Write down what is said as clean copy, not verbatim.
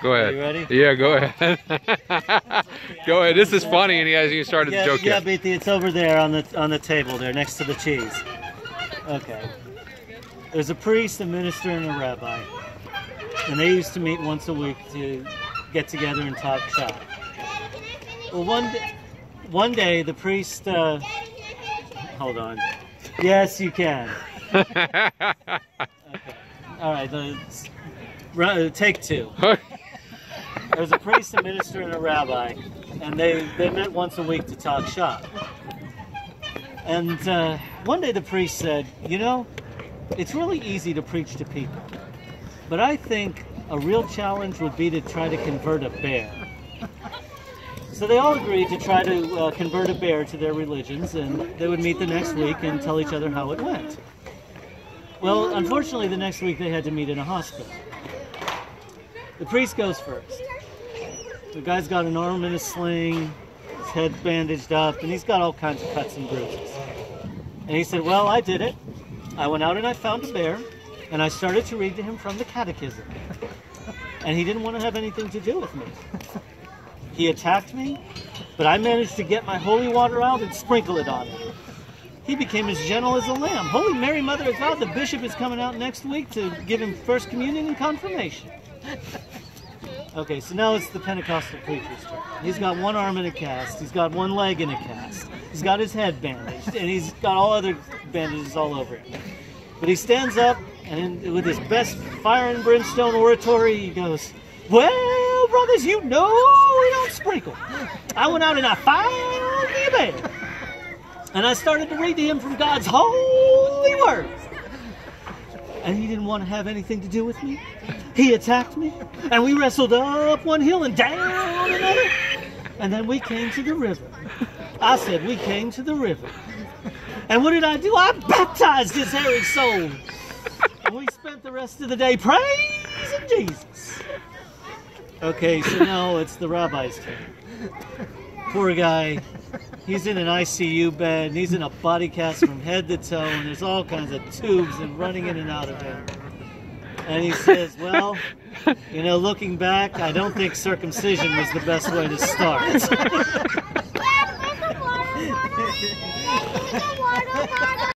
Go ahead. Are you ready? Yeah, go ahead. Go ahead. This is funny, and he hasn't even started the joke yeah, yet. BT, it's over there on the table there, next to the cheese. Okay. There's a priest, a minister, and a rabbi, and they used to meet once a week to get together and talk shop. Well, one day the priest. Hold on. Yes, you can. Okay. All right. Take two. There's a priest, a minister, and a rabbi, and they met once a week to talk shop. And one day the priest said, you know, it's really easy to preach to people, but I think a real challenge would be to try to convert a bear. So they all agreed to try to convert a bear to their religions, and they would meet the next week and tell each other how it went. Well, unfortunately, the next week they had to meet in a hospital. The priest goes first. The guy's got an arm in a sling, his head's bandaged up, and he's got all kinds of cuts and bruises. And he said, well, I did it. I went out and I found a bear, and I started to read to him from the catechism. And he didn't want to have anything to do with me. He attacked me, but I managed to get my holy water out and sprinkle it on him. He became as gentle as a lamb. Holy Mary, Mother of God, the bishop is coming out next week to give him First Communion and Confirmation. Okay, so now it's the Pentecostal preacher's turn. He's got one arm in a cast, he's got one leg in a cast, he's got his head bandaged, and he's got all other bandages all over him. But he stands up, and with his best fire and brimstone oratory, he goes, well, brothers, you know we don't sprinkle. I went out and I found me a bear. And I started to read to him from God's holy word. And he didn't want to have anything to do with me. He attacked me. And we wrestled up one hill and down another. And then we came to the river. I said, we came to the river. And what did I do? I baptized his hairy soul. And we spent the rest of the day praising Jesus. Okay, so now it's the rabbi's turn. Poor guy. He's in an ICU bed, and he's in a body cast from head to toe, and there's all kinds of tubes and running in and out of him. And he says, well, you know, looking back, I don't think circumcision was the best way to start.